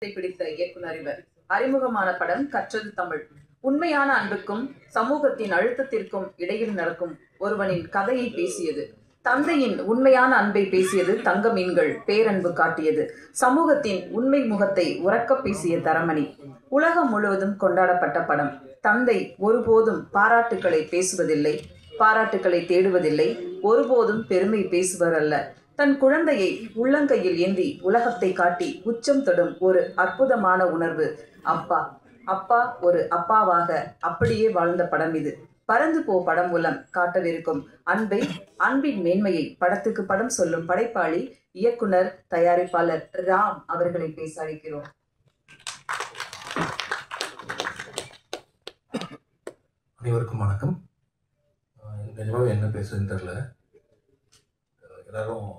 படத்தை பிடித்த இயக்குனர் இவர். அறிமுகமான படம் கற்றது தமிழ். உண்மையான அன்புக்கும் சமூகத்தின் அழுத்தத்திற்கும் இடையில் நடக்கும் ஒருவனின் கதையை பேசியது. தந்தையின் உண்மையான அன்பை பேசியது. தங்க மீன்கள் பேரன்பு காட்டியது. சமூகத்தின் உண்மை முகத்தை உரக்க பேசிய தரமணி. உலகம் முழுவதும் கொண்டாடப்பட்ட படம். தந்தை ஒருபோதும் பாராட்டுக்களை பேசுவதில்லை, பாராட்டுக்களை தேடுவதில்லை, ஒருபோதும் பெருமை பேசுவர் அல்ல. தன் குழந்தையை உள்ளங்கையில் ஏந்தி உலகத்தை காட்டி உச்சம் தொடும் ஒரு அற்புதமான உணர்வு. அப்பா அப்பா ஒரு அப்பாவாக அப்படியே வாழ்ந்த படம் இது. பறந்து போ படம் மூலம் காட்டவிருக்கும் அன்பை, அன்பின் மேன்மையை படத்துக்கு படம் சொல்லும் படைப்பாளி, இயக்குனர், தயாரிப்பாளர் ராம் அவர்களை பேச அழைக்கிறோம். அனைவருக்கும் வணக்கம். நிஜமாவே என்ன பேசுறதுன்னு தெரியல. எல்லாரும்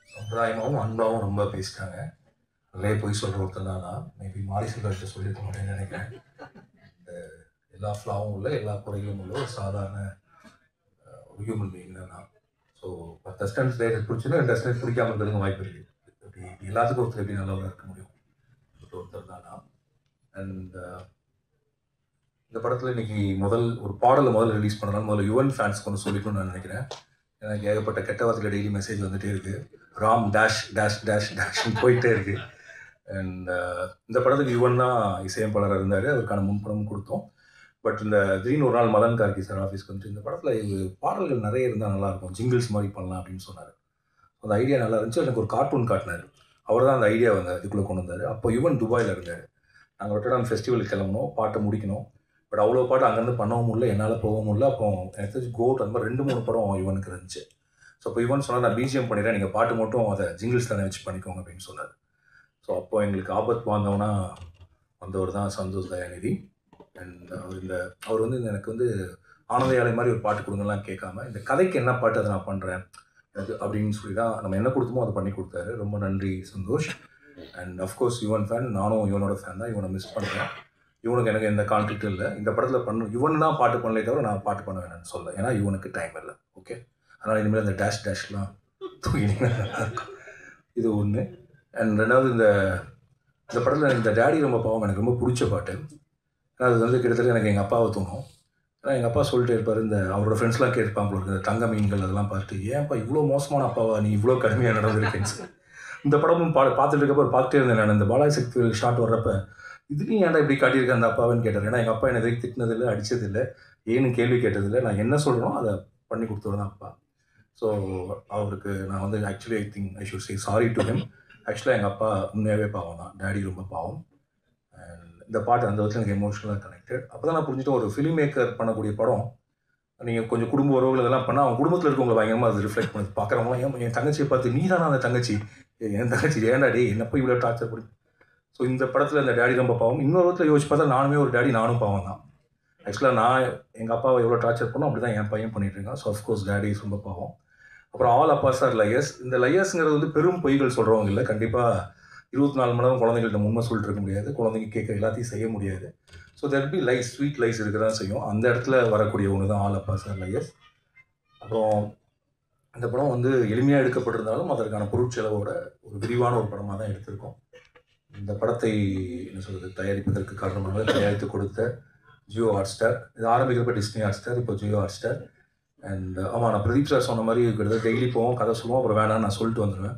சம்பிரதாயமாகவும் அன்பாகவும் ரொம்ப பேசிட்டாங்க. நிறைய போய் சொல்கிற ஒருத்தர் தான் நான். மேபி மாலி செல்வத்தை சொல்லியிருக்க மாட்டேன்னு நினைக்கிறேன். எல்லா ஃப்ளாவும் உள்ள, எல்லா குறைகளும் உள்ள ஒரு சாதாரண ஹியூமன் பீயிங் தான் நான். ஸோ 10 ஸ்டன்ஸ் டைரக்ட் பிடிச்சுன்னா 2 ஸ்டன்ஸ் பிடிக்காமல் இருக்கிறதுக்கு வாய்ப்பு இருக்குது. இப்படி எல்லாத்துக்கும் ஒருத்தர் எப்படி நல்லவராக இருக்க முடியும்? ஒருத்தர் தான் நான். அண்ட் இந்த படத்தில் இன்றைக்கி ஒரு பாடலை ரிலீஸ் பண்ணலாம். முதல்ல யுவன் ஃபேன்ஸ்க்கு ஒன்று சொல்லிக்கணும்னு நான் நினைக்கிறேன். எனக்கு ஏகப்பட்ட கெட்ட வார்த்தையில் டெய்லி மெசேஜ் வந்துகிட்டே இருக்குது. ராம் டேஷ் டேஷ் டேஷ் டேஷ்ன்னு போயிட்டே இருக்குது. அண்ட் இந்த படத்துக்கு யுவன் தான் இசையமைப்பாளராக இருந்தார். அவருக்கான முன்படமும் கொடுத்தோம். பட் இந்த திடீர்னு ஒரு நாள் மதன் கார்கி சார் ஆஃபீஸ்க்கு வந்துட்டு இந்த படத்தில் பாடல்கள் நிறைய இருந்தால் நல்லாயிருக்கும், ஜிங்கிள்ஸ் மாதிரி பண்ணலாம் அப்படின்னு சொன்னார். அந்த ஐடியா நல்லா இருந்துச்சு. எனக்கு ஒரு கார்ட்டூன் காட்டினார். அவர் தான் அந்த ஐடியா இதுக்குள்ளே கொண்டு வந்தார். அப்போ யுவன் துபாயில் இருந்தார். நாங்கள் ரொட்டர்டாம் ஃபெஸ்டிவலுக்கு கிளம்பணும், பாட்டை முடிக்கணும். பட் அவ்வளோ பாட்டு அங்கேருந்து பண்ணவும் முடியல, என்னால் போகவும் முடியல. அப்போ எனக்கு தெரிஞ்சு கோட் அந்த மாதிரி 2-3 படம் யுவனுக்கு இருந்துச்சு. ஸோ அப்போ யுவன் சொன்னால் நான் பிஜிஎம் பண்ணிடுறேன், நீங்கள் பாட்டு மட்டும் அதை ஜிங்கிள்ஸ் தானே வச்சு பண்ணிக்கோங்க அப்படின்னு சொன்னார். ஸோ அப்போ எங்களுக்கு ஆபத் வாந்தவனா வந்தவர் தான் சந்தோஷ் தயாநிதி. அண்ட் அவர் எனக்கு ஆனந்த யாழை மாதிரி ஒரு பாட்டு கொடுங்கலாம் கேட்காம, இந்த கதைக்கு என்ன பாட்டு அதை நான் பண்ணுறேன் எனக்கு அப்படின்னு சொல்லி தான் நம்ம என்ன கொடுத்தோமோ அதை பண்ணி கொடுத்தாரு. ரொம்ப நன்றி Santhosh. And of course Yuvan fan, நானும் யுவனோட ஃபேன் தான். இவனை மிஸ் பண்ணுறேன். இவனுக்கு எனக்கு எந்த கான்ஃப்ளிக்ட்டும் இல்லை. இந்த படத்தில் யுவன் தான் பாட்டு பண்ணலே தவிர நான் பாட்டு பண்ண வேணாம்னு சொல்ல. ஏன்னா யுவனுக்கு டைம் இல்லை. ஓகே, அதனால் இனிமேல் அந்த டேஷ்லாம் தூக்கினீங்கன்னா நல்லாயிருக்கும். இது ஒன்று. அண்ட் ரெண்டாவது, இந்த படத்தில் இந்த டேடி ரொம்ப பாவம் எனக்கு ரொம்ப பிடிச்ச பாட்டு. அது கிட்டத்தட்ட எனக்கு எங்கள் அப்பாவை தோணும். ஏன்னா எங்கள் அப்பா சொல்லிட்டே இருப்பார், அவரோட ஃப்ரெண்ட்ஸ்லாம் கேட்பாங்க, இந்த தங்க மீன்கள் அதெல்லாம் பார்த்துட்டு, ஏன்ப்பா இவ்வளோ மோசமான அப்பாவா நீ, இவ்வளோ கடுமையாக நடந்திருக்கேன்னு. இந்த படமும் பார்த்துட்டு இருக்கப்போ பார்த்துட்டே இருந்தேன் நான். இந்த பாலாஜி சக்தி ஷாட் வர்றப்ப இதுலேயும் ஏன்டா இப்படி காட்டியிருக்கேன் அந்த அப்பாவுன்னு கேட்டார். ஏன்னா எங்கள் அப்பா என்னை திட்டினதில்லை, அடித்ததில்லை, ஏன்னு கேள்வி கேட்டதில்லை. நான் என்ன சொல்கிறோம் அதை பண்ணி கொடுத்தவர் தான் அப்பா. ஸோ அவருக்கு நான் actually I should say sorry to him. ஆக்சுவலாக எங்கள் அப்பா உண்மையாகவே பாவம் தான், டேடி ரொம்ப பாவம். இந்த பாட்டு அந்த விதத்தில் எனக்கு எமோஷனலாக கனெக்டட். அப்போ தான் நான் புரிஞ்சுட்டு, ஒரு ஃபிலிம் மேக்கர் பண்ணக்கூடிய படம் நீங்கள் கொஞ்சம் குடும்ப உறவுகள் இதெல்லாம் பண்ணால் அவங்க குடும்பத்தில் இருக்கவங்களை பயங்கரமாக அது ரிஃப்ளெக்ட் பண்ணி பார்க்குறவங்களாம் என் தங்கச்சியை பார்த்து நீ தானே அந்த தங்கச்சி, என் தங்கச்சி ஏன்டா டே என்னப்போ இவ்வளோ டார்ச்சர் பண்ணி. ஸோ இந்த படத்தில் இந்த டேடி ரொம்ப பாவம். இன்னொரு விதத்தில் யோசிச்சு பார்த்தா நானுமே ஒரு டேடி, நானும் பாவம் தான். ஆக்சுவலாக நான் எங்கள் அப்பாவை எவ்வளோ டார்ச்சர் பண்ணோம் அப்படி தான் என் பையன் பண்ணிட்டு இருக்கான். ஸோ அஃப்கோர்ஸ் டேடி இஸ் ரொம்ப பாவம். அப்புறம் ஆல் அப்பாஸ் ஆர் லையர்ஸ். இந்த லையர்ஸுங்கிறது பெரும் பொய்கள் சொல்கிறவங்க இல்லை. கண்டிப்பாக 24 மணி நேரம் குழந்தைகள்கிட்ட உண்மை சொல்லிட்டு இருக்க முடியாது, குழந்தைங்க கேட்குற எல்லாத்தையும் செய்ய முடியாது. So there be lies, sweet lies இருக்க தான் செய்யும். அந்த இடத்துல வரக்கூடிய ஒன்று தான் ஆல் அப்பாஸ் ஆர் லையர்ஸ். அப்புறம் இந்த படம் எளிமையாக எடுக்கப்பட்டிருந்தாலும் அதற்கான பொருட்செலவோட ஒரு விரிவான ஒரு படமாக தான் எடுத்திருக்கோம். இந்த படத்தை தயாரிப்பதற்கு காரணமாக தயாரித்து கொடுத்த ஜியோ ஹாட்ஸ்டார். இது ஆரம்பிக்கிறப்ப டிஸ்னி ஹாட்ஸ்டார், இப்போ ஜியோ ஹாட்ஸ்டார். அண்ட் ஆமாம், நான் பிரதீப் சார் சொன்ன மாதிரி கிட்டத்தட்ட டெய்லி போவோம், கதை சொல்லுவோம், அப்புறம் வேணான்னு நான் சொல்லிட்டு வந்துடுவேன்.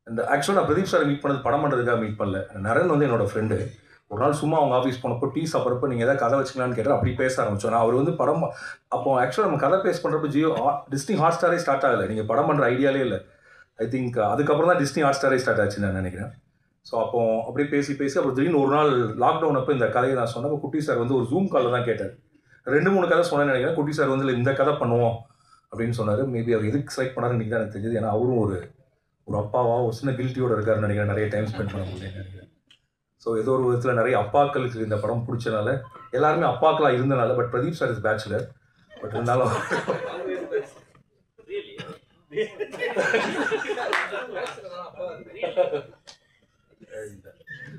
அண்ட் ஆக்சுவலாக நான் பிரதீப் சாரை மீட் பண்ணது படம் பண்ணுறதுக்காக மீட் பண்ணல. நரன் என்னோட ஃப்ரெண்டு. ஒரு நாள் சும்மா அவங்க ஆஃபீஸ் போனப்போ டீ சாப்பிட்றப்போ நீங்கள் எதாவது கதை வச்சுக்கலான்னு கேட்டால் அப்படி பேச ஆரம்பிச்சோம். நான் அவர் படம் அப்போ ஆக்சுவலாக நம்ம கதை பேஸ் பண்ணுறப்போ டிஸ்னி ஹாட்ஸ்டாரே ஸ்டார்ட் ஆகலை. நீங்கள் படம் பண்ணுற ஐடியாலே இல்லை. ஐ திங்க் அதுக்கப்புறம் தான் டிஸ்னி ஹாட்ஸ்டாரே ஸ்டார்ட் ஆச்சுன்னு நான் நினைக்கிறேன். ஸோ அப்போ அப்படியே பேசி அப்புறம் திடீர்னு ஒரு நாள் லாக்டவுன் அப்போ இந்த கதையை நான் சொன்னப்போ குட்டி சார் ஒரு ஜூம் காலில் தான் கேட்டார். 2-3 கதை சொன்னேன்னு நினைக்கிறேன். குட்டி சார் இந்த கதை பண்ணுவோம் அப்படின்னு சொன்னார். மேபி அவர் எதுக்கு செலக்ட் பண்ணாருன்னு இன்றைக்கி தான் எனக்கு தெரியுது. ஏன்னா அவரும் ஒரு அப்பாவாக ஒரு சின்ன கில்ட்டியோடு இருக்காருன்னு நினைக்கிறேன். நிறைய டைம் ஸ்பெண்ட் பண்ண முடியலன்னு நினைக்கிறேன். ஸோ ஏதோ ஒரு விதத்தில் நிறைய அப்பாக்களுக்கு இந்த படம் பிடிச்சனால, எல்லாருமே அப்பாக்களாக இருந்தனால. But Pradeep sir is bachelor. But இருந்தாலும்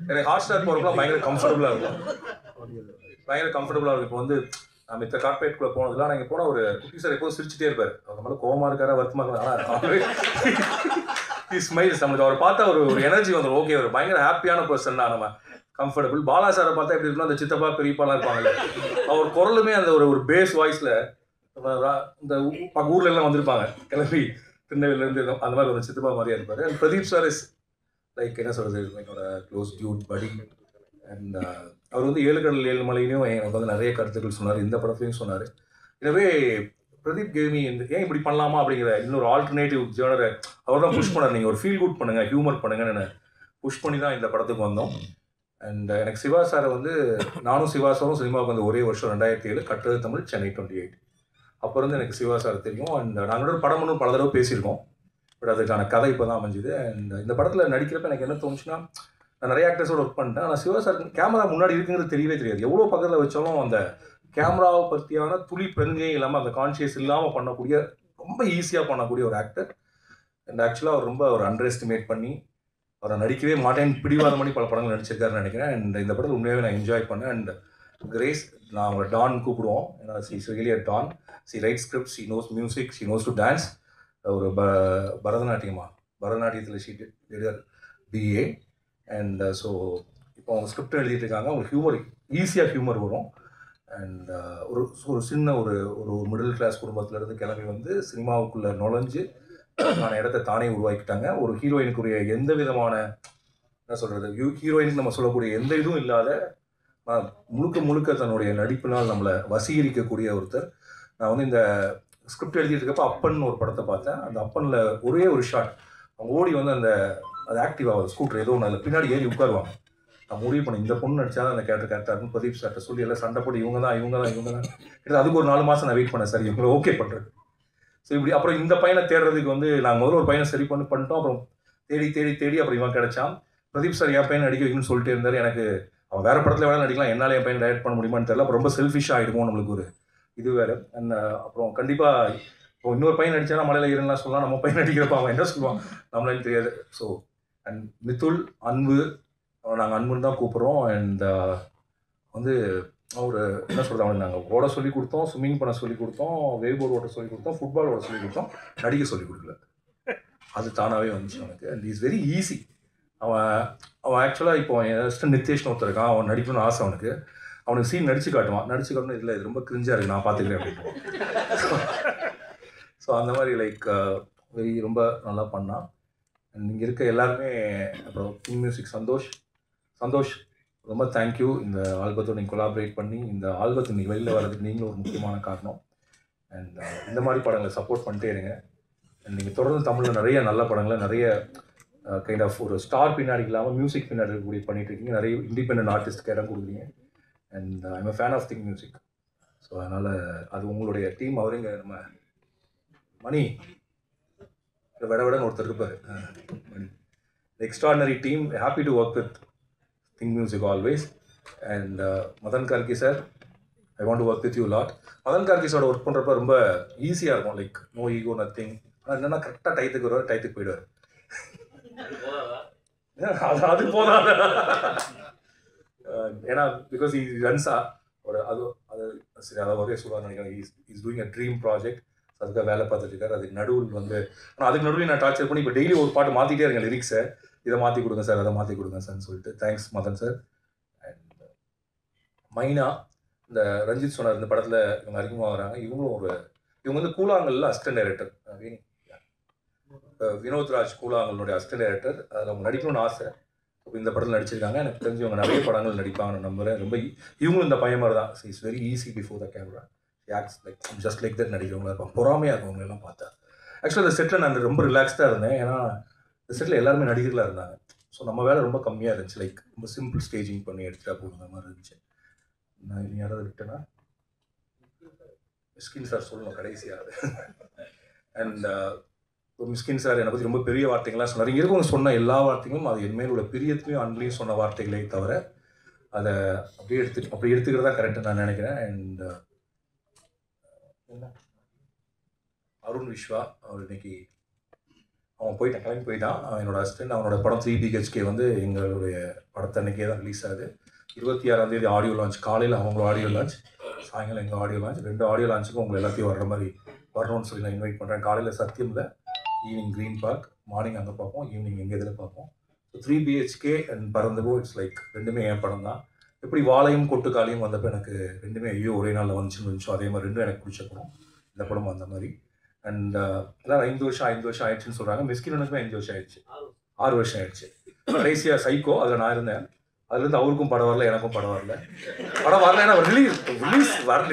எனக்கு ஹாட்ஸ்டார் போகிறப்பெல்லாம் பயங்கர கம்ஃபர்டபுளாக இருக்கும். இப்போ நான் மித்த கார்பரேட்குள்ளே போனதுலாம் நான் இங்கே போனால் ஒரு குட்டி சார் எப்போதும் சிரிச்சுட்டே இருப்பார். அவர் மேலே கோவமாக இருக்காரா வருத்தமாக இருக்காரா ஸ்மைல்ஸ் நம்மளுக்கு அவரை பார்த்தா ஒரு எனர்ஜி வந்துடும். ஓகே, ஒரு பயங்கர ஹாப்பியான பர்சன் தான். நம்ம கம்ஃபர்டபுள். பாலா சாரை பார்த்தா எப்படி இருக்குன்னா, அந்த சித்தப்பா பெரியப்பாலாம் இருப்பாங்கல்ல, அவர் குரலுமே அந்த ஒரு பேஸ் வாய்ஸில் இந்த ஊர்ல எல்லாம் வந்திருப்பாங்க கிளம்பி திருநெல்வேலியிலேருந்து, அந்த மாதிரி ஒரு சித்தப்பா மாதிரியா இருப்பார். And Pradeep sir is like என்ன சொல்கிறது, என்னோட க்ளோஸ் டியூட் படி. அண்ட் அவர் வந்து 7 கடல் 7 மலையிலையும் எனக்கு வந்து நிறைய கருத்துக்கள் சொன்னார், இந்த படத்துலையும் சொன்னார். எனவே பிரதீப் கேமி ஏன் இப்படி பண்ணலாமா அப்படிங்கிற இன்னொரு ஆல்டர்னேட்டிவ் ஜேர்னரை அவர் தான் புஷ் பண்ணார். நீங்கள் ஒரு ஃபீல் குட் பண்ணுங்கள், ஹியூமர் பண்ணுங்கன்னு புஷ் பண்ணி தான் இந்த படத்துக்கு வந்தோம். அண்ட் எனக்கு சிவா சாரை வந்து, நானும் சிவா சாரும் சினிமாவுக்கு வந்து ஒரே வருஷம் 2007, கட்டுறது தமிழ், சென்னை 28. அப்போ இருந்து எனக்கு சிவா சார் தெரியும். அண்ட் நாங்களோட படம் ஒன்றும் பல தடவை பேசியிருக்கோம். பட் அதுக்கான கதை இப்போ தான் அமைஞ்சுது. அண்ட் இந்த படத்தில் நடிக்கிறப்ப எனக்கு என்ன தோணுச்சுன்னா, நான் நிறைய ஆக்டர்ஸோட ஒர்க் பண்ணிட்டேன். ஆனால் சிவா சார் கேமரா முன்னாடி இருக்குங்கிறது தெரியவே தெரியாது. எவ்வளோ பக்கத்தில் வச்சாலும் அந்த கேமராவை பற்றியான துளி பெருங்கையும் இல்லாமல், அந்த கான்ஷியஸ் இல்லாமல் பண்ணக்கூடிய, ரொம்ப ஈஸியாக பண்ணக்கூடிய ஒரு ஆக்டர். அண்ட் ஆக்சுவலாக அவர் ரொம்ப ஒரு அண்டர் எஸ்டிமேட் பண்ணி அவரை நடிக்கவே மாட்டேன்னு பிடிவாதம் பண்ணி பல படங்கள் நடிச்சிருக்காருன்னு நினைக்கிறேன். அண்ட் இந்த படத்தில் உண்மையாகவே நான் என்ஜாய் பண்ணேன். அண்ட் கிரேஸ், நான் அவங்களை டான் கூப்பிடுவோம். ஏன்னா she is really a don. She write script, she knows music, she knows to dance. ஒரு பரதநாட்டியத்தில் she did BA. And so இப்போ அவங்க ஸ்கிரிப்ட் எழுதிட்டு இருக்காங்க. அவங்களுக்கு ஹியூமர், ஈஸியாக ஹியூமர் வரும். அண்ட் ஒரு சின்ன ஒரு மிடில் கிளாஸ் குடும்பத்திலேருந்து கிளம்பி வந்து சினிமாவுக்குள்ளே நுழைஞ்சு அதுக்கான இடத்த தானே உருவாக்கிட்டாங்க. ஒரு ஹீரோயினுக்குரிய எந்த விதமான என்ன சொல்கிறது, ஹீரோயினுக்கு நம்ம சொல்லக்கூடிய எந்த இதுவும் இல்லாத, முழுக்க தன்னுடைய நடிப்பினால் நம்மளை வசீகரிக்கக்கூடிய ஒருத்தர். நான் வந்து இந்த ஸ்கிரிப்ட் எழுதிட்டு இருக்கப்போ அப்பன் ஒரு படத்தை பார்த்தேன். அந்த அப்பனில் ஒரே ஒரு ஷாட், அவங்க ஓடி வந்து அது ஆக்டிவ் ஆகுது ஸ்கூட்டர் ஏதோ ஒன்று, அதில் பின்னாடி ஏறி உட்காருவாங்க. நான் முடிவு பண்ணேன், இந்த பொண்ணு நடிச்சா அந்த கேரக்டர் கரெக்டாக இருக்கும். பிரதீப் சார்ட்ட சொல்லி எல்லாம் சண்டை போட்டு இவங்க தான் அதுக்கு ஒரு 4 மாதம் நான் வெயிட் பண்ணேன். சரி, இவங்களை ஓகே பண்ணுறது. ஸோ இப்படி அப்புறம் இந்த பையனை தேடுறதுக்கு வந்து நாங்கள் முதல்ல ஒரு பையனை சரி பண்ணிட்டோம். அப்புறம் தேடி அப்புறம் இவன் கிடைச்சான். பிரதீப் சார் என் பையனை நடிக்க வைக்கணும்னு சொல்லிட்டு இருந்தார். எனக்கு அவன் வேறு படத்தில் வேணால் நடிக்கலாம், என்னால் என் பையனை டைரக்ட் பண்ண முடியுமான்னு தெரியல. அப்புறம் ரொம்ப செல்ஃபிஷாக ஆகிடுமோ நம்மளுக்கு ஒரு இது வேறு. அண்ட் அப்புறம் கண்டிப்பாக இப்போ இன்னொரு பையன் நடித்தானா மலையில் ஏறுலாம் சொல்லலாம், நம்ம பையன் நடிக்கிறப்ப அவன் என்ன சொல்லுவான் நம்மளான்னு தெரியாது. ஸோ அண்ட் மித்துல், அன்பு, நாங்கள் அன்புன்னு தான் கூப்பிட்றோம். அண்ட் வந்து அவர் என்ன சொல்கிறது, அவனுக்கு நாங்கள் ஓட சொல்லி கொடுத்தோம், ஸ்விம்மிங் பண்ண சொல்லி கொடுத்தோம், வேவ் போர்டு ஓட்ட சொல்லி கொடுத்தோம், ஃபுட்பால் ஓட சொல்லி கொடுத்தோம், நடிக்க சொல்லி கொடுக்கல. அது தானாகவே வந்துச்சு அவனுக்கு. And is very easy. அவன் ஆக்சுவலாக இப்போ என் நித்தேஷ்னு ஒருத்தர் இருக்கான், அவன் நடிக்கணும்னு ஆசை அவனுக்கு சீன் நடிச்சு காட்டணும் இல்லை இது ரொம்ப கிரிஞ்சாக இருக்குது, நான் பார்த்துக்கிறேன் அப்படின்னு. ஸோ அந்த மாதிரி லைக் ரொம்ப நல்லா பண்ணான். அண்ட் இங்கே இருக்க எல்லாருமே, அப்புறம் கிங் மியூசிக் சந்தோஷ் ரொம்ப தேங்க்யூ. இந்த ஆல்பத்தோடு நீங்கள் கொலாபரேட் பண்ணி இந்த ஆல்பத்தை நீங்கள் வெளியில் வர்றதுக்கு நீங்களும் ஒரு முக்கியமான காரணம். அண்ட் இந்த மாதிரி படங்களை சப்போர்ட் பண்ணிட்டே இருங்க. அண்ட் நீங்கள் தொடர்ந்து தமிழில் நிறைய நல்ல படங்களை, நிறைய கைண்ட் ஆஃப் ஒரு ஸ்டார் பின்னாடி இல்லாமல் மியூசிக் பின்னாடி இருக்கக்கூடிய பண்ணிட்டு இருக்கீங்க. நிறைய இண்டிபெண்டன்ட் ஆர்டிஸ்ட்க்கு இடம் கொடுக்குறீங்க. And I'm a fan of thing music. So அதனால் அது உங்களுடைய டீம். அவருங்க நம்ம மணி விடன்னு ஒருத்தர் இருப்பார், Mani, extraordinary team. Happy to work with think music always. And Madhan Karky sir, I want to work with you lot. Madhan Karky சாரோட ஒர்க் பண்ணுறப்ப ரொம்ப ஈஸியாக இருக்கும், லைக் நோ ஈகோ நத்திங். ஆனால் என்னென்னா கரெக்டாக டயத்துக்கு வருவார், டயத்துக்கு போயிடுவார். அது போதாத, ஏன்னா பிகாஸ் ஈ ரன்ஸா ஒரு அது சரி, அதை ஒரே சொல்லுவாங்க நினைக்கிறேன். Is doing a dream project. அதுக்காக வேலை பார்த்துட்டு இருக்காரு. அதுக்கு நடுவில் வந்து, ஆனால் அதுக்கு நடுவில் நான் டார்ச்சர் பண்ணி இப்போ டெய்லி ஒரு பாட்டு மாற்றிட்டே இருக்கேன், லிரிக்ஸை. இதை மாற்றி கொடுங்க சார், அதை மாற்றி கொடுங்க சார்னு சொல்லிட்டு. Thanks Madan sir. அண்ட் மைனா, இந்த ரஞ்சித் சொன்னார் இந்த படத்தில் இவங்க அறிமுகமாகறாங்க. இவங்க வந்து கூழாங்கல்ல அசிஸ்டன்ட் டைரக்டர், வினோத்ராஜ் கூழாங்கலுடைய அசிஸ்டன்ட் டைரக்டர். அதில் அவங்க நடிக்கணும்னு ஆசை. இப்போ இந்த படத்தில் நடிச்சிருக்காங்க. எனக்கு தெரிஞ்சு அவங்க நிறைய படங்கள் நடிப்பாங்கன்னு நம்புகிறேன். ரொம்ப இவங்களும் இந்த பையன் மாதிரி தான். It's very easy before the camera. Acts like just like that நடிக்கிறவங்களா இருப்பாங்க. பொறாமையாக இருக்கும் எல்லாம் பார்த்தா. ஆக்சுவலாக இந்த செட்டில் நான் ரொம்ப ரிலாக்ஸ்டாக இருந்தேன். ஏன்னா இந்த செட்டில் எல்லாருமே நடிகர்களாக இருந்தாங்க. ஸோ நம்ம வேலை ரொம்ப கம்மியாக இருந்துச்சு. லைக் ரொம்ப சிம்பிள் ஸ்டேஜிங் பண்ணி எடுத்துகிட்டா போகிற மாதிரி இருந்துச்சு. நான் இனி யாராவது விட்டேன்னா மிஸ்கின் சார் சொல்லணும் கடைசியாக. அண்ட் மிஸ்கின் சார் என்னை பற்றி ரொம்ப பெரிய வார்த்தைகள்லாம் சொன்னார். இங்கே இருக்கவங்க சொன்ன எல்லா வார்த்தைகளும் அது என் மேலோட பிரியத்துலையும் அன்பையும் சொன்ன வார்த்தைகளே தவிர அதை அப்படி எடுத்துக்கிறதா கரெக்டாக நான் நினைக்கிறேன். அண்ட் அருண் விஸ்வா, அவர் இன்னைக்கு அவன் கிளம்பி போயிட்டான். என்னோட அசிஸ்டன்ட். அவனோட படம் 3 BHK வந்து எங்களுடைய படத்தை அன்றைக்கே தான் ரிலீஸ் ஆகுது. 26ஆம் தேதி ஆடியோ லான்ச். காலையில் அவங்களோட ஆடியோ லான்ச், சாயங்காலம் எங்கள் ஆடியோ லான்ச். 2 ஆடியோ லான்ச்சுக்கும் உங்களை எல்லாத்தையும் வரணும்னு சொல்லி நான் இன்வைட் பண்ணுறேன். காலையில் சத்தியமில், ஈவினிங் க்ரீன் பார்க். மார்னிங் அங்கே பார்ப்போம், ஈவினிங் எங்கே இதில் பார்ப்போம். So 3 BHK and பறந்தபோ it's like ரெண்டுமே என் படம் தான். எப்படி வாழையும் கொட்டுக்காலையும் வந்தப்போ எனக்கு ரெண்டுமே ஐயோ ஒரே நாளில் வந்துச்சுன்னு அதே மாதிரி ரெண்டும் எனக்கு பிடிச்ச படம். இந்த படம் அந்த மாதிரி. அண்ட் எல்லோரும் 5 வருஷம் ஆயிடுச்சுன்னு சொல்கிறாங்க. மிஸ்கினுக்குமே 5 வருஷம் ஆயிடுச்சு, 6 வருஷம் ஆயிடுச்சு. கடைசியாக சைக்கோ அதில் நான் இருந்தேன். அதுலேருந்து அவருக்கும் படம் வரல, எனக்கும் படம் வரல. படம் வரல, ஏன்னா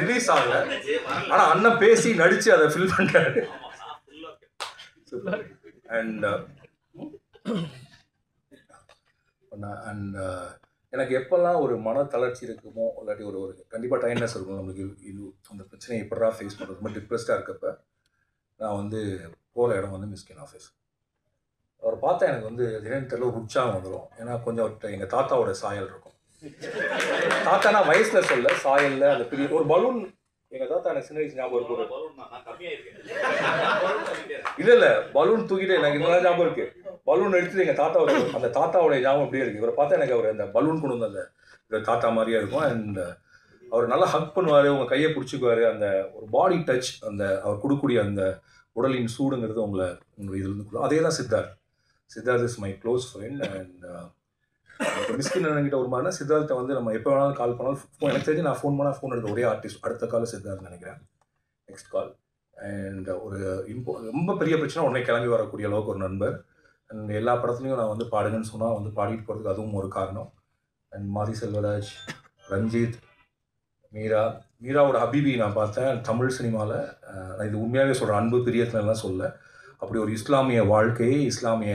ரிலீஸ் ஆகல. ஆனால் அண்ணன் பேசி நடித்து அதை ஃபில் பண்ணுறாரு. அண்ட் எனக்கு எப்போல்லாம் ஒரு மன தளர்ச்சி இருக்குமோ, இல்லாட்டி ஒரு கண்டிப்பாக டைம்னஸ் இருக்கும் நம்மளுக்கு, இது அந்த பிரச்சனையை எப்படா ஃபேஸ் பண்ணுறது, ரொம்ப டிப்ரெஸ்டாக இருக்கப்போ நான் வந்து போகிற இடம் வந்து மிஸ்கின் ஆஃபீஸ். அவரை பார்த்தா எனக்கு வந்து தினேன்னு தெரியல, ஒரு உற்சாகம் வந்துடும். ஏன்னா கொஞ்சம் எங்கள் தாத்தாவோட சாயல் இருக்கும். தாத்தானா வயசில் சொல்ல சாயலில் அந்த பெரிய ஒரு பலூன். எங்கள் தாத்தா எனக்கு சின்ன வயசு ஞாபகம் இருக்கும். இல்லை பலூன் தூக்கிட்டு எனக்கு இன்னும் ஞாபகம் இருக்கு. பலூன் எடுத்துட்டு எங்கள் தாத்தாவோட அந்த தாத்தாவோட ஞாபகம் அப்படியே இருக்குது. இவரை பார்த்தா எனக்கு அவர் அந்த பலூன் கொண்டு வந்து அந்த தாத்தா மாதிரியே இருக்கும். அண்ட் அவர் நல்லா ஹக் பண்ணுவார், உங்கள் கையை பிடிச்சிக்குவார். அந்த ஒரு பாடி டச், அந்த அவர் கொடுக்கக்கூடிய அந்த உடலின் சூடுங்கிறது உங்களை இதுலேருந்து கொடுக்கும். அதே தான் Siddharth is my close friend. And Mysskin அண்ணன்கிட்ட ஒரு மாதிரினா சித்தார்த்தை வந்து நம்ம எப்போ வேணாலும் கால் பண்ணாலும் எனக்கு தெரிஞ்சு நான் ஃபோன் பண்ணால் ஃபோன் எடுத்த ஒரே ஆர்டிஸ்ட் அடுத்த கால் சித்தார்த் நினைக்கிறேன், நெக்ஸ்ட் கால். அண்ட் ஒரு ரொம்ப பெரிய பிரச்சனை உடனே கிளம்பி வரக்கூடிய அளவுக்கு ஒரு நண்பர். அண்ட் எல்லா படத்துலையும் நான் வந்து பாடுங்கன்னு சொன்னால் வந்து பாடிட்டு போகிறதுக்கு அதுவும் ஒரு காரணம். அண்ட் மாரி செல்வராஜ், ரஞ்சித், மீராவோட ஹபீபி நான் பார்த்தேன் தமிழ் சினிமாவில். நான் இது உண்மையாகவே சொல்கிறேன், அன்பு பிரியத்துலலாம் சொல்ல. அப்படி ஒரு இஸ்லாமிய வாழ்க்கையை, இஸ்லாமிய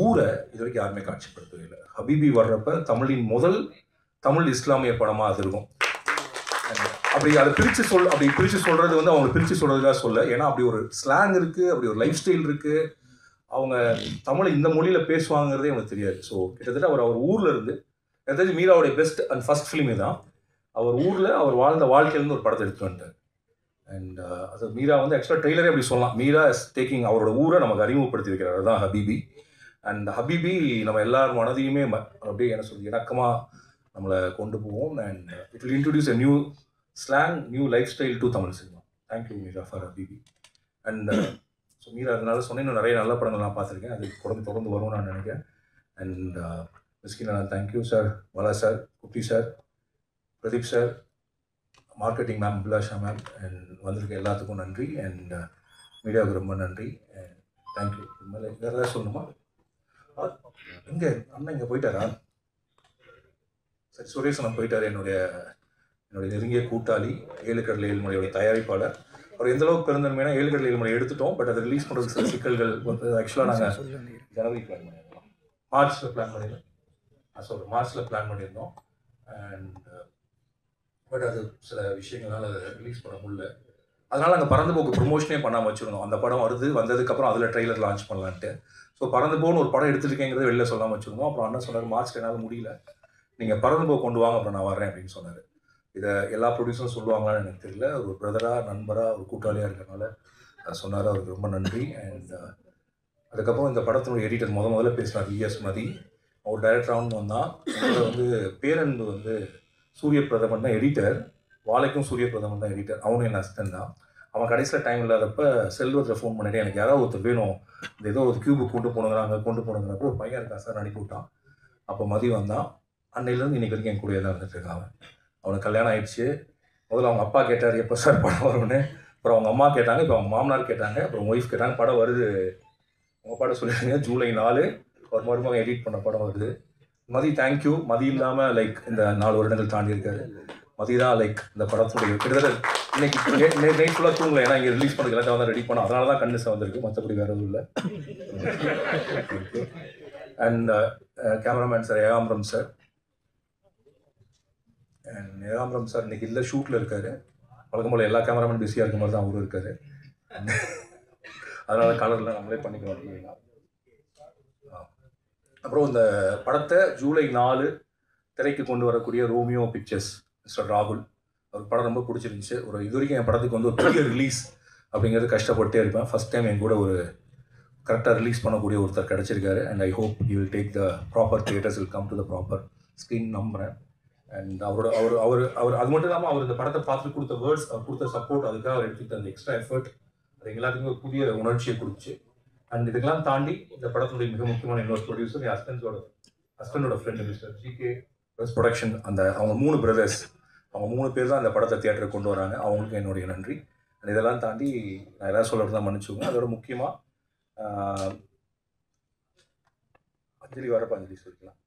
ஊரை இது வரைக்கும் யாருமே காட்சிப்படுத்தவே இல்லை. ஹபீபி வர்றப்ப தமிழின் முதல் தமிழ் இஸ்லாமிய படமாக அது இருக்கும். அப்படி அதை பிரித்து சொல்கிறது வந்து அவங்க பிரித்து சொல்கிறதுக்காக சொல்ல. ஏன்னா அப்படி ஒரு ஸ்லாங் இருக்குது, அப்படி ஒரு லைஃப் ஸ்டைல் இருக்குது. அவங்க தமிழை இந்த மொழியில் பேசுவாங்கிறதே எனக்கு தெரியாது. ஸோ கிட்டத்தட்ட அவர் ஊரில் இருந்து எனக்கு தெரிஞ்சு மீராவுடைய பெஸ்ட் அண்ட் ஃபர்ஸ்ட் ஃபிலிமே தான். அவர் ஊரில் அவர் வாழ்ந்த வாழ்க்கையிலேருந்து ஒரு படத்தை எடுத்து வந்துட்டார். அண்ட் அது மீரா வந்து ஆக்சுவலாக ட்ரெய்லரே அப்படி சொல்லலாம். மீரா இஸ் டேக்கிங் அவரோட ஊரை நமக்கு அறிமுகப்படுத்தி வைக்கிறார். தான் ஹபீபி. அண்ட் ஹபீபி நம்ம எல்லார் மனதையுமே அப்படியே என்ன சொல்றது இணக்கமாக நம்மளை கொண்டு போவோம். And it will introduce a new slang, new life style to Tamil cinema. Thank you Meera for Habibi. And so Meera அதனால சொன்னேன், நிறைய நல்ல படங்கள் நான் பார்த்துருக்கேன். அது தொடர்ந்து வரும்னு நான் நினைக்கிறேன். அண்ட் மிஸ்கின் அண்ணா thank you sir, Bala sir, Kutty sir, Pradeep sir, marketing ma'am Abhilasha ma'am, and வந்திருக்க எல்லாத்துக்கும் நன்றி. அண்ட் மீடியாவுக்கு ரொம்ப நன்றி. And thank you. மேலே வேறு ஏதாவது சொல்லணுமா? எங்கே அண்ணன் இங்கே போயிட்டாரா? சரி, சுரேஷ் அண்ணன் போயிட்டார். என்னுடைய நெருங்கிய கூட்டாளி, 7 கடல் 7 மலையோடைய தயாரிப்பாளர். அவர் எந்த அளவுக்கு பெருந்தன்மைனா 7 கடல் 7 மலை எடுத்துட்டோம். பட் அதை ரிலீஸ் பண்ணுறதுக்கு சில சிக்கல்கள் வந்து ஆக்சுவலாக நாங்கள் ஜனவரி பிளான் பண்ணியிருந்தோம், மார்ச்சில் பிளான் பண்ணியிருந்தோம். அண்ட் பட் அது சில விஷயங்களால் அதை ரிலீஸ் பண்ண முடியல. அதனால் நாங்கள் பறந்து போக்கு ப்ரொமோஷனே பண்ணாமல் வச்சுருந்தோம். அந்த படம் வந்ததுக்கப்புறம் அதில் ட்ரெய்லர் லான்ச் பண்ணலான்ட்டு. ஸோ பறந்து போன்னு ஒரு படம் எடுத்துருக்கேங்கிறத வெளில சொல்லாமல் வச்சுருந்தோம். அப்புறம் அண்ணன் சொன்னார், மார்ச்சில் என்னால் முடியல, நீங்கள் பறந்து போ கொண்டு வாங்க, அப்புறம் நான் வரேன் அப்படின்னு சொன்னார். இதை எல்லா ப்ரொடியூசரும் சொல்லுவாங்களான்னு எனக்கு தெரியல. ஒரு பிரதராக, நண்பராக, ஒரு கூட்டாளியாக இருக்கிறனால சொன்னார். அவருக்கு ரொம்ப நன்றி. அண்ட் அதுக்கப்புறம் இந்த படத்தினுடைய எடிட்டர் முதல்ல பேசினார் VS மதி. அவர் டைரக்டராகவும் வந்தான். வந்து பேரன்பு வந்து சூரிய பிரதமன் தான் எடிட்டர், வாழைக்கும் சூரிய பிரதமன் தான் எடிட்டர். அவனும் என் அசிஸ்டன்ட் தான். அவன் கடைசியில் டைம் இல்லாதப்ப செல்வத்தில் ஃபோன் பண்ணிவிட்டு எனக்கு யாராவது ஒருத்தர் வேணும், இந்த ஏதோ ஒரு கியூபுக்கு கொண்டு போனுங்கிறப்போ ஒரு பையன் இருக்கா சார் அனுப்பி விட்டான். அப்போ மதி வந்தான். அன்னையிலேருந்து இன்றைக்கி வரைக்கும் என் கூடயே தான் இருந்துட்டு இருக்காங்க. அவனுக்கு கல்யாணம் ஆயிடுச்சு. முதல்ல அவங்க அப்பா கேட்டார் எப்போ சார் படம் வரும்னு. அப்புறம் அவங்க அம்மா கேட்டாங்க, இப்போ அவங்க மாமனார் கேட்டாங்க, அப்புறம் ஒய்ஃப் கேட்டாங்க. படம் வருது, உங்கள் படம் சொல்லிடுங்க, ஜூலை 4 ஒரு மருமகன் எடிட் பண்ண படம் வருது. மதி தேங்க்யூ. மதி இல்லாமல் லைக் இந்த 4 வருடங்கள் தாண்டி இருக்காரு. மதி தான் லைக் இந்த படத்துடைய கிட்டத்தட்ட இன்னைக்கு நைட் ஃபுல்லாக தூங்கலை. ஏன்னா இங்கே ரிலீஸ் பண்ணுறது எல்லாத்தையும் வந்து ரெடி பண்ணோம். அதனால தான் கண்டிஷன் வந்திருக்கு, மற்றபடி வேறு எதுவும் இல்லை. And cameraman sir Ekambaram sir. And Ekambaram sir இன்னைக்கு இல்லை, ஷூட்டில் இருக்காரு. வழக்கம் போல் எல்லா கேமராமேன் பிஸியாக இருக்க மாதிரி தான் அவரும் இருக்காரு. அதனால கலரில் நம்மளே பண்ணிக்கலாம். அப்புறம் இந்த படத்தை ஜூலை 4 திரைக்கு கொண்டு வரக்கூடிய ரோமியோ பிக்சர்ஸ் மிஸ்டர் ராகுல், ஒரு படம் ரொம்ப பிடிச்சிருந்துச்சு. இது வரைக்கும் என் படத்துக்கு வந்து ஒரு பெரிய ரிலீஸ் அப்படிங்கிறது கஷ்டப்பட்டே இருப்பேன். ஃபஸ்ட் டைம் என் கூட ஒரு கரெக்டாக ரிலீஸ் பண்ணக்கூடிய ஒருத்தர் கிடச்சிருக்காரு. And I hope you will take the proper theatres, will come to the proper screen நம்புகிறேன். அண்ட் அவர் அது மட்டும் இல்லாமல் அவர் இந்த படத்தை பார்த்து கொடுத்த வேர்ட்ஸ், அவர் கொடுத்த சப்போர்ட், அதுக்காக அவர் எடுத்துக்கிட்ட அந்த எக்ஸ்ட்ரா எஃபர்ட், அது எல்லாத்துக்குமே ஒரு புதிய உணர்ச்சியை கொடுத்துச்சு. அண்ட் இதுக்கெல்லாம் தாண்டி இந்த படத்துடைய மிக முக்கியமான இன்னொரு ப்ரொடியூசர் என் ஹஸ்பண்டோட friend mister GK plus production. அவங்க 3 பிரதர்ஸ், அவங்க 3 பேர் தான் அந்த படத்தை தியேட்டருக்கு கொண்டு வராங்க. அவங்களுக்கு என்னுடைய நன்றி. அண்ட் இதெல்லாம் தாண்டி நான் எதாவது சொல்கிறது தான் மன்னிச்சுக்கோங்க. அதோட முக்கியமாக அஞ்சலி வரப்போ அஞ்சலி சொல்லிக்கலாம்.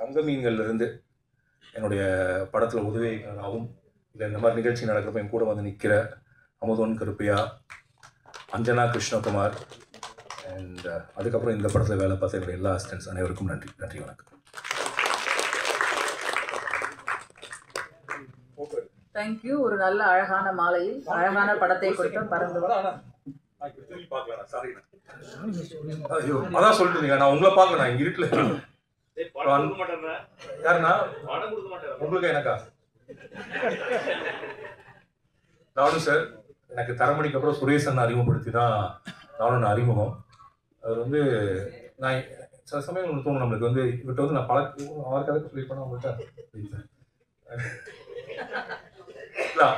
தங்க மீன்கள்லேருந்து என்னுடைய படத்தில் உதவியாகவும் இல்லை இந்த மாதிரி நிகழ்ச்சி நடக்கிறப்ப என் கூட வந்து நிற்கிற அமுதன் கருப்பையா, அஞ்சனா கிருஷ்ணகுமார், அண்ட் அதுக்கப்புறம் இந்த படத்தில் வேலை பார்த்த என்னுடைய எல்லா அசிஸ்டன்ட்ஸ் அனைவருக்கும் நன்றி. நன்றி, வணக்கம். தேங்க்யூ. ஒரு நல்ல அழகான மாலையில் அழகான படத்தை கொடுத்த பறந்து ஐயோ அதான் சொல்லிட்டு இருந்தீங்க. நான் உங்களை பார்க்கல, நான் இங்க இருட்டில் யாருண்ணா உங்களுக்கு எனக்கா நானும் சார் எனக்கு தரமணிக்கு அப்புறம் சுரேஷன் அறிமுகப்படுத்தி தான் நானும் அறிமுகம். அவர் வந்து நான் சில சமயம் ஒன்று தோணும் நம்மளுக்கு வந்து இவர்கிட்ட வந்து நான் அவருக்கு சொல்லியிருப்பேன் உங்கள்கிட்ட இல்லை.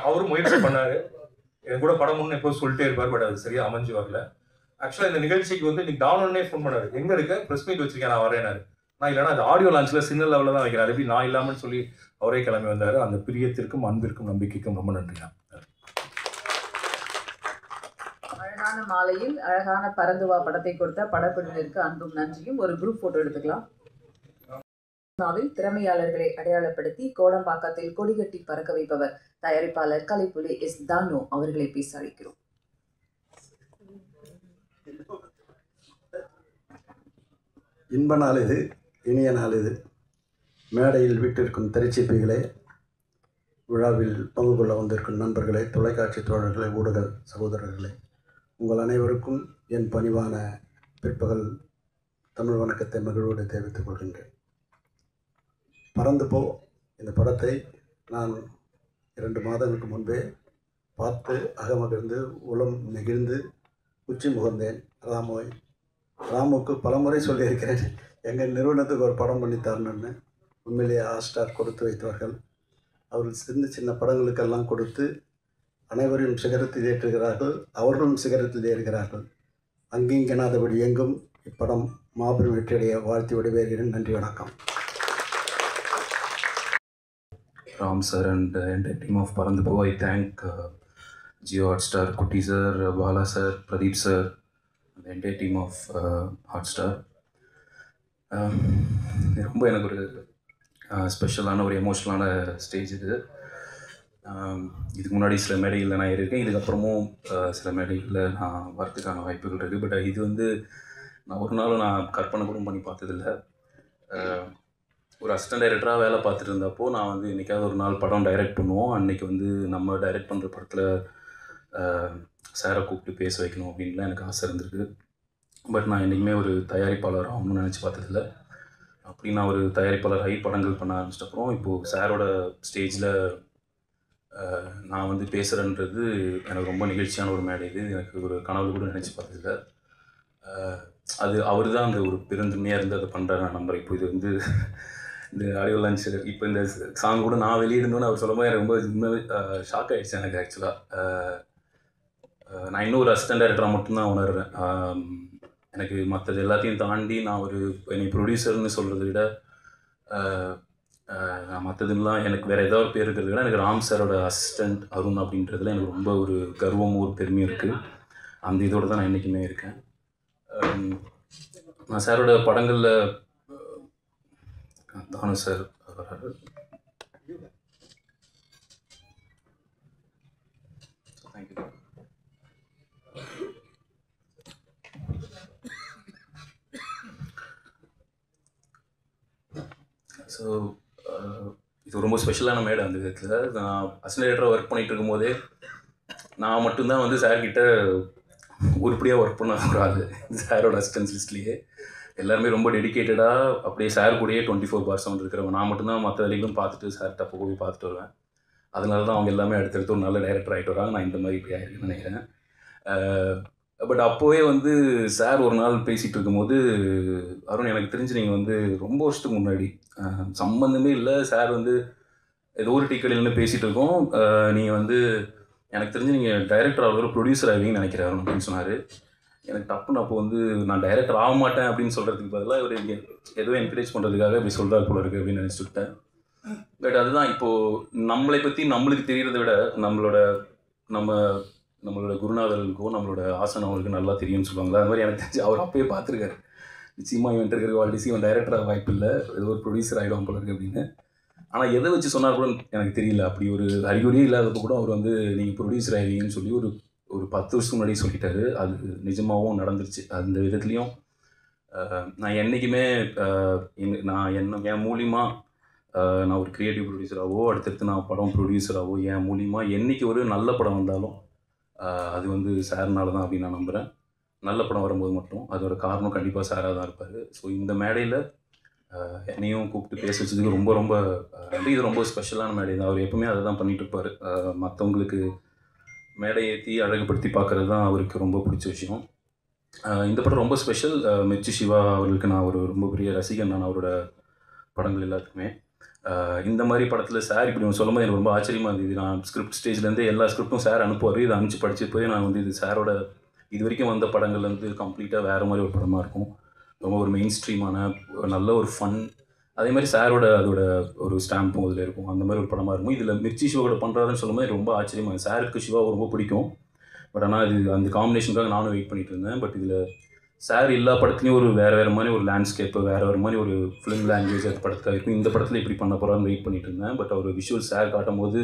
அவரும் முயற்சி பண்ணாரு, என் கூட படம் ஒன்று எப்போது சொல்லிட்டே இருப்பார். பட் அது சரியா அமைஞ்சு வரல. ஆக்சுவலாக இந்த நிகழ்ச்சிக்கு வந்து இன்னைக்கு டானே ஃபோன் பண்ணாரு, எங்கே இருக்க ப்ரெஸ் மீட் வச்சிருக்கேன் நான் வரேனாரு. நான் இல்லைனா அது ஆடியோ லான்ச்சில் சின்ன லெவலில் தான் வைக்கிறார், எப்படி நான் இல்லாமல்னு சொல்லி அவரே கிளம்பி வந்தார். அந்த பிரியத்திற்கும் அன்பிற்கும் நம்பிக்கைக்கும் ரொம்ப நன்றி. அழகான மாலையில் அழகான பறந்துவா படத்தை கொடுத்த படக்குழுவினருக்கு அன்பும் நன்றியும். ஒரு குரூப் போட்டோ எடுத்துக்கலாம். திறமையாளர்களை அடையாளப்படுத்தி கோடம்பாக்கத்தில் கொடிகட்டி பறக்க வைப்பவர் தயாரிப்பாளர் கலைப்புலி எஸ் தானு அவர்களை பேச அழைக்கிறோம். இன்ப நாள் இது, இனிய நாள் இது. மேடையில் வீட்டிற்கும் திரைச்சிப்பிகளே, விழாவில் பங்கு கொள்ள வந்திருக்கும் நண்பர்களே, தொலைக்காட்சி தோழர்களே, ஊடக சகோதரர்களே, உங்கள் அனைவருக்கும் என் பணிவான பிற்பகல் தமிழ் வணக்கத்தை மகிழ்வோடு தெரிவித்துக் கொள்கின்றேன். பறந்து போ இந்த படத்தை நான் 2 மாதங்களுக்கு முன்பே பார்த்து அகமகிழ்ந்து உளம் நெகிழ்ந்து உச்சி முகர்ந்தேன். ராமுக்கு பலமுறை சொல்லியிருக்கிறேன், எங்கள் நிறுவனத்துக்கு ஒரு படம் பண்ணி தரணும்னு. உண்மையிலேயே ஹாட்ஸ்டார் கொடுத்து வைத்தவர்கள். அவர்கள் சின்ன படங்களுக்கெல்லாம் கொடுத்து அனைவரையும் சிகரத்தில் ஏற்றுகிறார்கள், அவர்களும் சிகரத்தில் ஏறுகிறார்கள். அங்கிங்கனாதபடி எங்கும் இப்படம் மாபெரும் வெற்றியடைய வாழ்த்தி விடைபெறுகிறேன். நன்றி, வணக்கம். Ram sir and the entire team of Parandu Po. I thank Jio Hotstar, Kutti sir, Bala sir, Pradeep sir, and the entire team of Hotstar. ரொம்ப எனக்கு ஒரு ஸ்பெஷலான ஒரு எமோஷ்னலான ஸ்டேஜ் இது. இதுக்கு முன்னாடி சில மேடைகளில் நான் ஏறியிருக்கேன், இதுக்கப்புறமும் சில மேடைகளில் நான் வரத்துக்கான வாய்ப்புகள் இருக்குது. பட் இது வந்து நான் ஒரு நாளும் நான் கற்பனை கூட பண்ணி பார்த்ததில்லை. ஒரு அசிஸ்டன்ட் டைரக்டராக வேலை பார்த்துட்டு இருந்தப்போ நான் வந்து இன்றைக்காவது ஒரு நாள் படம் டைரக்ட் பண்ணுவோம், அன்றைக்கி வந்து நம்ம டைரக்ட் பண்ணுற படத்தில் சாரை கூப்பிட்டு பேச வைக்கணும் அப்படின்லாம் எனக்கு ஆசை இருந்திருக்கு. பட் நான் என்றைக்குமே ஒரு தயாரிப்பாளர் ஆகணும்னு நினச்சி பார்த்ததில்லை. அப்படி நான் ஒரு தயாரிப்பாளர் ஆகி படங்கள் பண்ண ஆரம்பிச்சிட்டப்புறம் இப்போது சாரோட ஸ்டேஜில் நான் வந்து பேசுகிறேன்றது எனக்கு ரொம்ப நிகழ்ச்சியான ஒரு மேடை. இது எனக்கு ஒரு கனவு கூட நினச்சி பார்த்ததில்லை. அது அவர் தான் அந்த ஒரு பெருந்தன்மையாக இருந்து அதை பண்ணுறாரு நான் நம்புகிறேன். இப்போ இது வந்து இந்த ஆடியோ லான்ச் இப்போ இந்த சாங் கூட நான் வெளியிடணும்னு அவர் சொல்லும்போது எனக்கு ரொம்ப உண்மையாகவே ஷாக் ஆகிடுச்சு. எனக்கு ஆக்சுவலாக நான் இன்னும் ஒரு அசிஸ்டன்ட் டைரக்டராக மட்டும்தான் உணர்றேன். எனக்கு மற்றது எல்லாத்தையும் தாண்டி நான் ஒரு என்னை ப்ரொடியூசர்னு சொல்கிறத விட மற்றதுலாம் எனக்கு வேறு ஏதாவது ஒரு பேர் இருக்கிறத விட எனக்கு ராம் சாரோட அசிஸ்டண்ட் அருண் அப்படின்றதுல எனக்கு ரொம்ப ஒரு கர்வமும் ஒரு பெருமையும் இருக்குது. அந்த இதோடு தான் நான் என்றைக்குமே இருக்கேன். நான் சாரோட படங்களில் தானு சார் தேங்க்யூ. ஸோ இது ரொம்ப ஸ்பெஷலான மேடை. அந்த விதத்தில் நான் அசிஸ்டன்ட் டைரக்டராக ஒர்க் பண்ணிகிட்டு இருக்கும்போதே நான் மட்டும்தான் வந்து சார்கிட்ட உருப்படியாக ஒர்க் பண்ண ஒரு ஆள். சாரோட அசிஸ்டன்ஸ் லிஸ்ட்லேயே எல்லாருமே ரொம்ப டெடிக்கேட்டடாக அப்படியே சார் கூடயே 24/7 இருக்கிறவங்க. நான் மட்டும்தான் மற்ற வேலைகளும் பார்த்துட்டு சார்கிட்ட அப்போ போய் பார்த்துட்டு வருவேன். அதனால தான் அவங்க எல்லாமே அடுத்தடுத்து ஒரு நல்ல டைரக்டர் ஆகிட்டு வராங்க. நான் இந்த மாதிரி இப்படி ஆகிருக்குன்னு நினைக்கிறேன். பட் அப்போவே வந்து சார் ஒரு நாள் பேசிகிட்டு இருக்கும்போது, அருண் எனக்கு தெரிஞ்சு நீங்கள் வந்து ரொம்ப வருஷத்துக்கு முன்னாடி சம்மந்தமே இல்லை, சார் வந்து ஏதோ ஒரு டீக்கடையில்னு பேசிகிட்டு இருக்கோம், நீங்கள் வந்து எனக்கு தெரிஞ்சு நீங்கள் டைரக்டர் ஆகிற ப்ரொடியூசர் ஆகிங்கன்னு நினைக்கிறாரு அப்படின்னு சொன்னார். எனக்கு டப்புன்னு அப்போ வந்து நான் டைரக்டர் ஆக மாட்டேன் அப்படின்னு சொல்கிறதுக்கு பதிலாக இவர் இங்கே ஏதோ என்கரேஜ் பண்ணுறதுக்காக இப்படி சொல்கிறார் போல இருக்குது அப்படின்னு நினச்சிக்கிட்டேன். பட் அதுதான் இப்போது நம்மளை பற்றி நம்மளுக்கு தெரிகிறத விட நம்மளோட குருநாதர்களுக்கோ நம்மளோட ஆசன் அவங்களுக்கு நல்லா தெரியும்னு சொல்லுவாங்களா. அது மாதிரி எனக்கு தெரிஞ்சு அவர் அப்பயே பார்த்துருக்காரு. நிச்சயமாக இவன் இருக்கிற வாழ்க்கை இவன் டைரக்டராக வாய்ப்பு இல்லை, ஏதோ ஒரு ப்ரொடியூசர் ஆகிடும் போல இருக்குது அப்படின்னு. ஆனால் எதை வச்சு சொன்னார் கூட எனக்கு தெரியல. அப்படி ஒரு அறிகுறியே இல்லாதப்போ கூட அவர் வந்து நீங்கள் ப்ரொடியூசர் ஆகிடுவீங்கன்னு சொல்லி ஒரு 10 வருஷத்துக்கு முன்னாடி சொல்லிட்டாரு. அது நிஜமாகவும் நடந்துருச்சு. அந்த விதத்துலேயும் நான் என்றைக்குமே என் மூலிமா நான் ஒரு க்ரியேட்டிவ் ப்ரொடியூசராகவோ அடுத்தடுத்து நான் படம் ப்ரொடியூசராகவோ என் மூலிமா என்றைக்கு ஒரு நல்ல படம் வந்தாலும் அது வந்து சார்னால தான் அப்படின்னு நான் நம்புகிறேன். நல்ல படம் வரும்போது மட்டும் அதோட காரணம் கண்டிப்பாக சாராக தான் இருப்பார். ஸோ இந்த மேடையில் என்னையும் கூப்பிட்டு பேச வச்சதுக்கு ரொம்ப ரொம்ப நன்றி. இது ரொம்ப ஸ்பெஷலான மேடை தான். அவர் எப்பவுமே அதை தான் பண்ணிட்டு இருப்பார். மற்றவங்களுக்கு மேடை ஏற்றி அழகுபடுத்தி பார்க்குறது தான் அவருக்கு ரொம்ப பிடிச்ச விஷயம். இந்த படம் ரொம்ப ஸ்பெஷல். மிர்ச்சி சிவா அவர்களுக்கு நான் ஒரு ரொம்ப பெரிய ரசிகன். நான் அவரோட படங்கள் எல்லாத்துக்குமே இந்த மாதிரி படத்தில் சார் இப்படி ஒன்று சொல்லும்போது எனக்கு ரொம்ப ஆச்சரியமாக இருந்தது. நான் ஸ்கிரிப்ட் ஸ்டேஜ்லேருந்து எல்லா ஸ்கிரிப்டும் சார் அனுப்புவார். இதை அனுப்பிச்சு படிச்சு போய் நான் வந்து இது சாரோட இது வரைக்கும் வந்த படங்கள் வந்து கம்ப்ளீட்டாக வேறு மாதிரி ஒரு படமாக இருக்கும். ரொம்ப ஒரு மெயின் ஸ்ட்ரீமான நல்ல ஒரு ஃபன், அதே மாதிரி சாரோட அதோட ஒரு ஸ்டாம்பும் அதில் இருக்கும். அந்த மாதிரி ஒரு படமாக இருக்கும். இதில் மிர்ச்சி சிவாவோட பண்ணுறாருன்னு சொல்லும்போது ரொம்ப ஆச்சரியமாக. சாருக்கு சிவா ரொம்ப பிடிக்கும். பட் ஆனால் இது அந்த காம்பினேஷனுக்காக நானும் வெயிட் பண்ணிட்டு இருந்தேன். பட் இதில் சார் எல்லா படத்துலையும் ஒரு வேறு மாதிரி ஒரு லேண்ட்ஸ்கேப்பு, வேறு மாதிரி ஒரு ஃபிலிம் லாங்குவேஜ் அந்த படத்துக்காக இருக்கும். இந்த படத்தில் இப்படி பண்ண போகிறான்னு வெயிட் பண்ணிட்டு இருந்தேன். பட் அவர் விஷுவல் சார் காட்டும் போது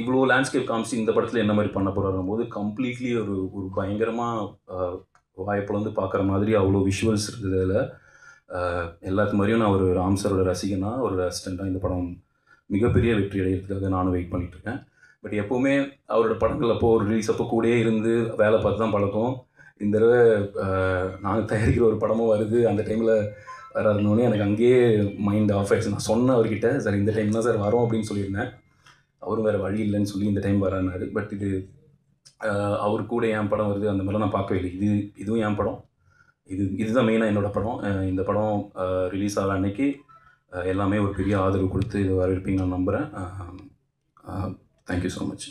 இவ்வளோ லேண்ட்ஸ்கேப் காமிச்சு இந்த படத்தில் என்ன மாதிரி பண்ண போகிறாரும் போது கம்ப்ளீட்லி ஒரு பயங்கரமாக வாய்ப்பில் வந்து பார்க்குற மாதிரி அவ்வளோ விஷுவல்ஸ் இருக்குது. அதில் எல்லாத்து மாதிரியும் நான் ஒரு ராம் சாரோட ரசிகனாக ஒரு அசிஸ்டண்ட்டாக இந்த படம் மிகப்பெரிய வெற்றி அடைகிறதுக்காக நானும் வெயிட் பண்ணிகிட்ருக்கேன். பட் எப்போவுமே அவரோட படங்கள் அப்போது ஒரு ரிலீஸ் அப்போ கூடயே இருந்து வேலை பார்த்து தான் பழக்கம். இந்த தடவை நாங்கள் தயாரிக்கிற ஒரு படமும் வருது, அந்த டைமில் வராதுனோடனே எனக்கு அங்கேயே மைண்ட் ஆஃப் ஆகிடுச்சு. நான் சொன்னேன் அவர்கிட்ட, சார் இந்த டைம் தான் சார் வரோம் அப்படின்னு சொல்லியிருந்தேன். அவரும் வேறு வழி இல்லைன்னு சொல்லி இந்த டைம் வரானாரு. பட் இது அவர் கூட என் படம் வருது அந்த மாதிரிலாம் நான் பார்க்கவே இல்லை. இதுவும் என் படம். இதுதான் மெயினாக என்னோடய படம். இந்த படம் ரிலீஸ் ஆகிற அன்னைக்கு எல்லாமே ஒரு பெரிய ஆதரவு கொடுத்து இது வரவேற்பீங்க நான் நம்புகிறேன். Thank you so much.